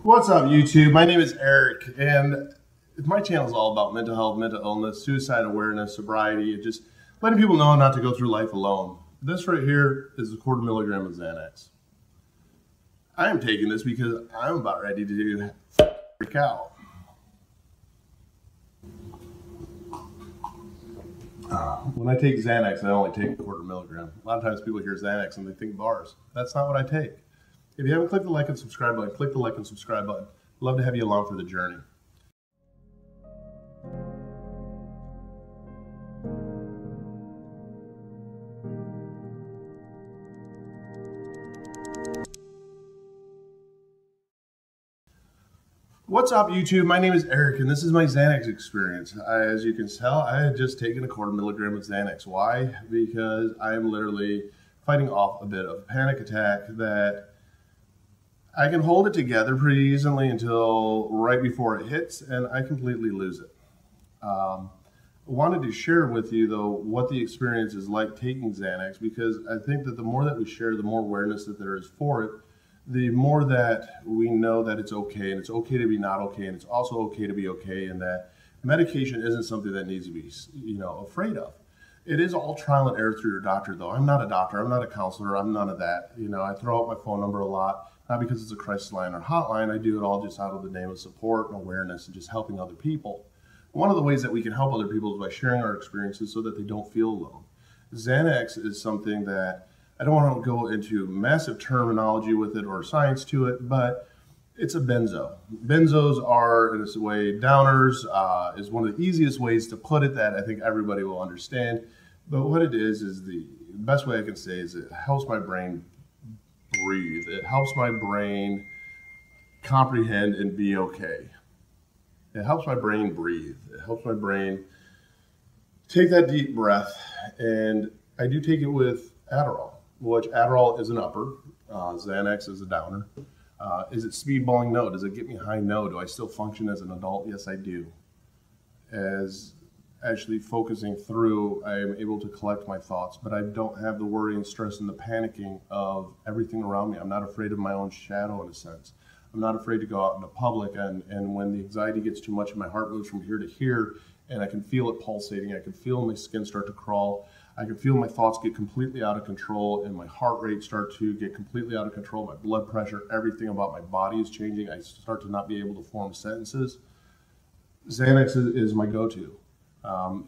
What's up, YouTube? My name is Eric, and my channel is all about mental health, mental illness, suicide awareness, sobriety, and just letting people know not to go through life alone. This right here is a 1/4 milligram of Xanax. I am taking this because I'm about ready to freak out. When I take Xanax, I only take a 1/4 milligram. A lot of times people hear Xanax and they think bars. That's not what I take. If you haven't clicked the like and subscribe button, click the like and subscribe button. I'd love to have you along for the journey. What's up, YouTube? My name is Eric, and this is my Xanax experience. As you can tell, I had just taken a 1/4 milligram of Xanax. Why? Because I am literally fighting off a bit of a panic attack that I can hold it together pretty easily until right before it hits, and I completely lose it. I wanted to share with you, though, what the experience is like taking Xanax, because I think that the more that we share, the more awareness that there is for it, the more that we know that it's okay, and it's okay to be not okay, and it's also okay to be okay, and that medication isn't something that needs to be, afraid of. It is all trial and error through your doctor, though. I'm not a doctor. I'm not a counselor. I'm none of that. I throw out my phone number a lot, not because it's a crisis line or hotline. I do it all just out of the name of support and awareness and just helping other people. One of the ways that we can help other people is by sharing our experiences so that they don't feel alone. Xanax is something that I don't want to go into massive terminology with it or science to it, but it's a benzo. Benzos are, in this way, downers, is one of the easiest ways to put it that I think everybody will understand. But what it is the best way I can say is it helps my brain breathe. It helps my brain comprehend and be okay. It helps my brain breathe. It helps my brain take that deep breath. And I do take it with Adderall, which Adderall is an upper. Xanax is a downer. Is it speedballing? No. Does it get me high? No. Do I still function as an adult? Yes, I do. As actually focusing through, I am able to collect my thoughts, but I don't have the worry and stress and the panicking of everything around me. I'm not afraid of my own shadow, in a sense. I'm not afraid to go out into public, and when the anxiety gets too much and my heart moves from here to here, and I can feel it pulsating, I can feel my skin start to crawl, I can feel my thoughts get completely out of control and my heart rate start to get completely out of control, my blood pressure, everything about my body is changing, I start to not be able to form sentences. Xanax is my go-to.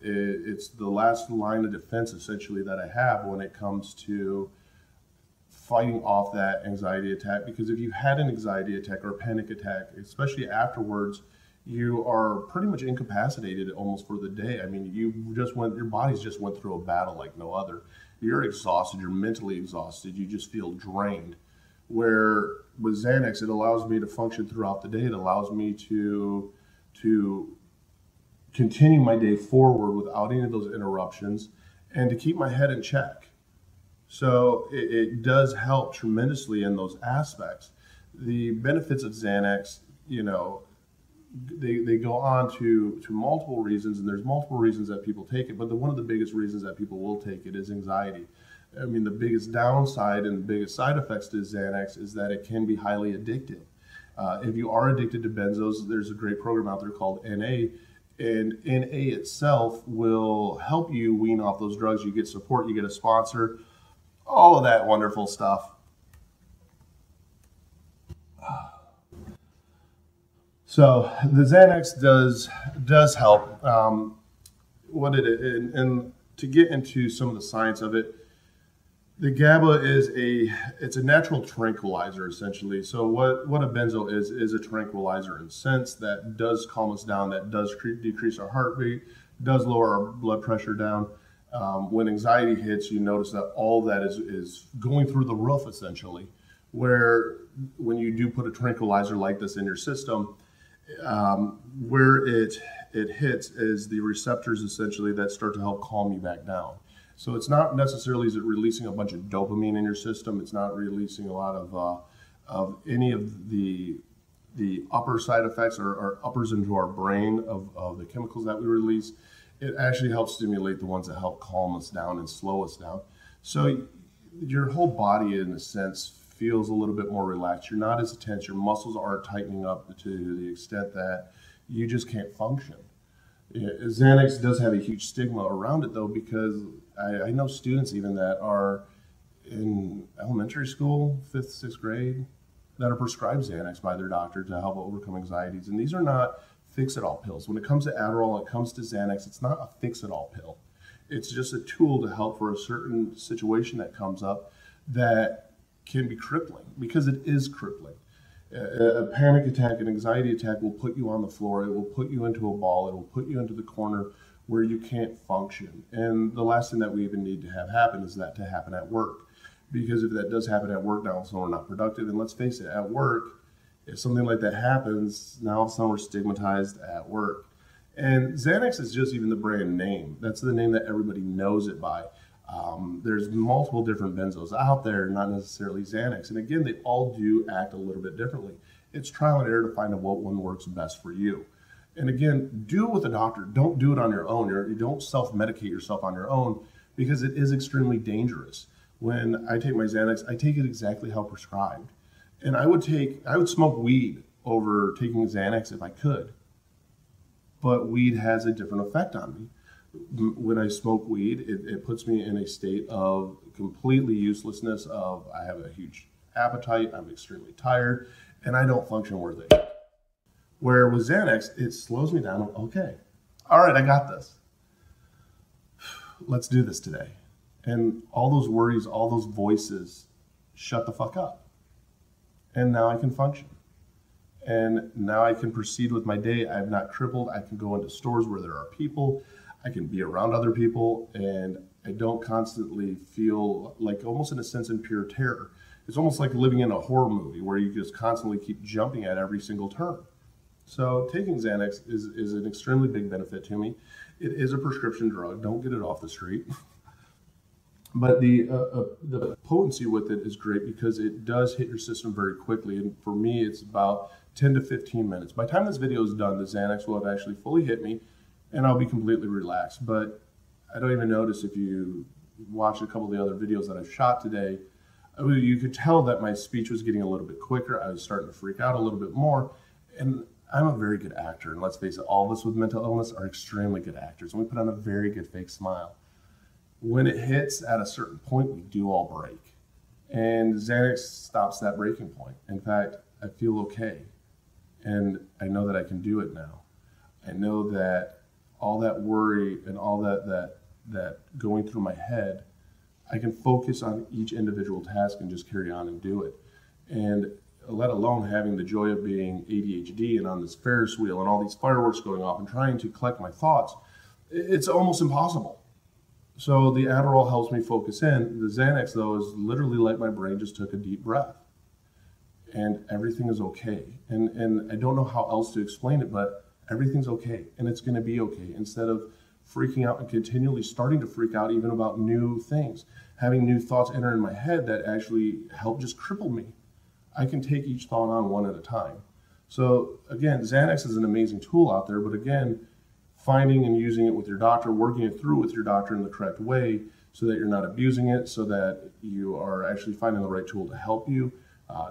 It's the last line of defense, essentially, that I have when it comes to fighting off that anxiety attack. Because if you had an anxiety attack or a panic attack, especially afterwards, you are pretty much incapacitated almost for the day. I mean, your body's just went through a battle like no other. You're exhausted, you're mentally exhausted, you just feel drained. Where with Xanax, it allows me to function throughout the day. It allows me to continue my day forward without any of those interruptions and to keep my head in check. So it does help tremendously in those aspects. The benefits of Xanax, they go on to multiple reasons, and there's multiple reasons that people take it, but one of the biggest reasons that people will take it is anxiety. I mean, the biggest downside and the biggest side effects to Xanax is that it can be highly addictive. If you are addicted to benzos, there's a great program out there called NA, and NA itself will help you wean off those drugs. You get support, you get a sponsor, all of that wonderful stuff. So the Xanax does help. And to get into some of the science of it, the GABA it's a natural tranquilizer, essentially. So what a benzo is a tranquilizer in a sense that does calm us down, that does decrease our heart rate, does lower our blood pressure down. When anxiety hits, you notice that all that is going through the roof, essentially. Where when you do put a tranquilizer like this in your system, where it hits is the receptors, essentially, that start to help calm you back down. So it's not necessarily releasing a bunch of dopamine in your system. It's not releasing a lot of any of the upper side effects or uppers into our brain of the chemicals that we release. It actually helps stimulate the ones that help calm us down and slow us down. So your whole body, in a sense, feels a little bit more relaxed. You're not as tense. Your muscles aren't tightening up to the extent that you just can't function. Xanax does have a huge stigma around it, though, because I know students even that are in elementary school, 5th, 6th grade, that are prescribed Xanax by their doctor to help overcome anxieties. And these are not fix-it-all pills. When it comes to Adderall, when it comes to Xanax, it's not a fix-it-all pill. It's just a tool to help for a certain situation that comes up that can be crippling, because it is crippling. A panic attack, an anxiety attack will put you on the floor. It will put you into a ball. It will put you into the corner where you can't function. And the last thing that we even need to have happen is that to happen at work. Because if that does happen at work, now all of a sudden we're not productive. And let's face it, at work, if something like that happens, now all of a sudden we're stigmatized at work. And Xanax is just even the brand name. That's the name that everybody knows it by. There's multiple different benzos out there, not necessarily Xanax. And again, they all do act a little bit differently. It's trial and error to find out what one works best for you. And again, do it with a doctor. Don't do it on your own. You don't self-medicate yourself on your own, because it is extremely dangerous. When I take my Xanax, I take it exactly how prescribed. And I would smoke weed over taking Xanax if I could. But weed has a different effect on me. When I smoke weed, it puts me in a state of completely uselessness of I have a huge appetite, I'm extremely tired, and I don't function worth it. Where with Xanax, it slows me down. Okay, all right, I got this. Let's do this today. And all those worries, all those voices, shut the fuck up. And now I can function. And now I can proceed with my day. I'm not crippled. I can go into stores where there are people. I can be around other people, and I don't constantly feel like, almost in a sense, in pure terror. It's almost like living in a horror movie where you just constantly keep jumping at every single turn. So taking Xanax is an extremely big benefit to me. It is a prescription drug. Don't get it off the street. But the potency with it is great because it does hit your system very quickly. And for me, it's about 10 to 15 minutes. By the time this video is done, the Xanax will have actually fully hit me, and I'll be completely relaxed. But I don't even notice, if you watch a couple of the other videos that I've shot today, you could tell that my speech was getting a little bit quicker. I was starting to freak out a little bit more. And I'm a very good actor. And let's face it, all of us with mental illness are extremely good actors. And we put on a very good fake smile. When it hits at a certain point, we do all break. And Xanax stops that breaking point. In fact, I feel okay. And I know that I can do it now. I know that all that worry and all that going through my head, I can focus on each individual task and just carry on and do it. And let alone having the joy of being ADHD and on this Ferris wheel and all these fireworks going off and trying to collect my thoughts, it's almost impossible. So the Adderall helps me focus in. The Xanax, though, is literally like my brain just took a deep breath. And everything is okay. And I don't know how else to explain it, but everything's okay, and it's going to be okay. Instead of freaking out and continually starting to freak out even about new things, having new thoughts enter in my head that actually help just cripple me, I can take each thought on one at a time. So again, Xanax is an amazing tool out there, but again, finding and using it with your doctor, working it through with your doctor in the correct way so that you're not abusing it, so that you are actually finding the right tool to help you.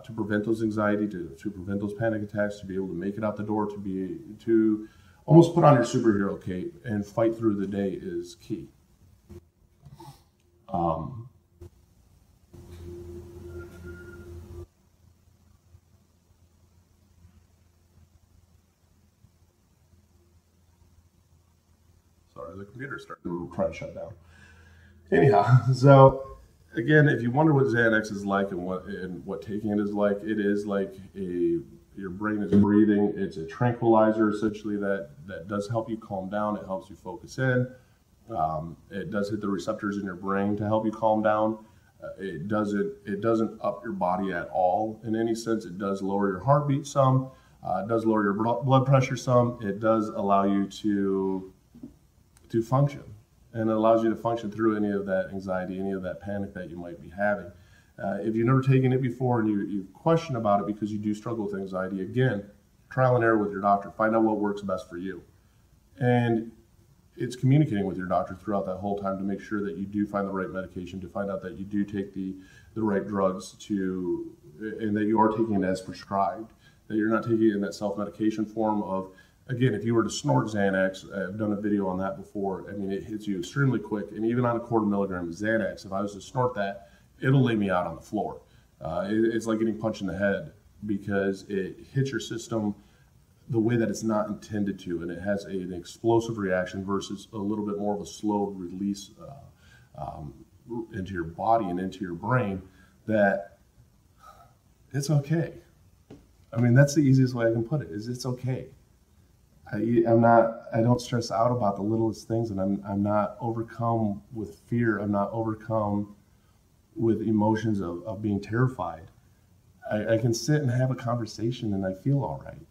To prevent those anxiety, to prevent those panic attacks, to be able to make it out the door, to almost put on your superhero cape and fight through the day is key. Sorry, the computer started trying to shut down. Anyhow, so again, if you wonder what Xanax is like and what taking it is like your brain is breathing. It's a tranquilizer, essentially, that does help you calm down. It helps you focus in. It does hit the receptors in your brain to help you calm down. It doesn't up your body at all in any sense. It does lower your heartbeat some. It does lower your blood pressure some. It does allow you to function. And it allows you to function through any of that anxiety, any of that panic that you might be having. If you've never taken it before and you question about it because you do struggle with anxiety, again, trial and error with your doctor. Find out what works best for you. And it's communicating with your doctor throughout that whole time to make sure that you do find the right medication, to find out that you do take the the right drugs to, and that you are taking it as prescribed, that you're not taking it in that self-medication form of, again, if you were to snort Xanax, I've done a video on that before, I mean, it hits you extremely quick, and even on a 1/4 milligram of Xanax, if I was to snort that, it'll lay me out on the floor. It's like getting punched in the head because it hits your system the way that it's not intended to, and it has an explosive reaction versus a little bit more of a slow release into your body and into your brain, that it's okay. I mean, that's the easiest way I can put it, is it's okay. I don't stress out about the littlest things, and I'm not overcome with fear. I'm not overcome with emotions of being terrified. I can sit and have a conversation and I feel all right.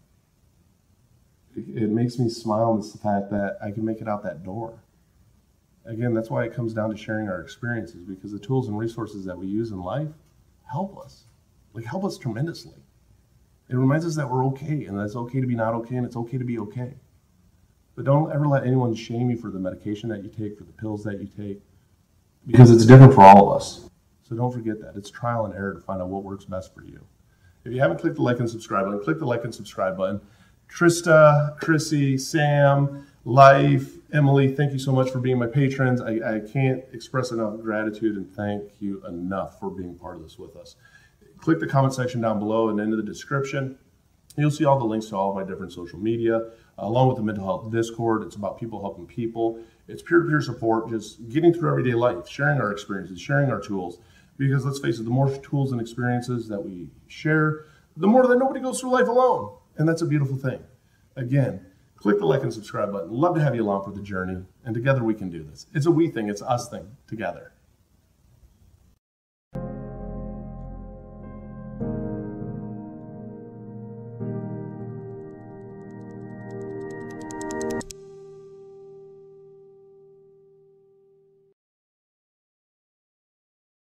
It makes me smile in the fact that I can make it out that door. Again, that's why it comes down to sharing our experiences, because the tools and resources that we use in life help us, help us tremendously. It reminds us that we're okay, and that it's okay to be not okay, and it's okay to be okay. But don't ever let anyone shame you for the medication that you take, for the pills that you take, because it's different for all of us. So don't forget that. It's trial and error to find out what works best for you. If you haven't clicked the like and subscribe button, click the like and subscribe button. Trista, Chrissy, Sam, Life, Emily, thank you so much for being my patrons. I can't express enough gratitude and thank you enough for being part of this with us. Click the comment section down below and into the description. You'll see all the links to all of my different social media, along with the mental health Discord. It's about people helping people. It's peer-to-peer support, just getting through everyday life, sharing our experiences, sharing our tools. Because let's face it, the more tools and experiences that we share, the more that nobody goes through life alone. And that's a beautiful thing. Again, click the like and subscribe button. Love to have you along for the journey. And together we can do this. It's a we thing. It's us thing together.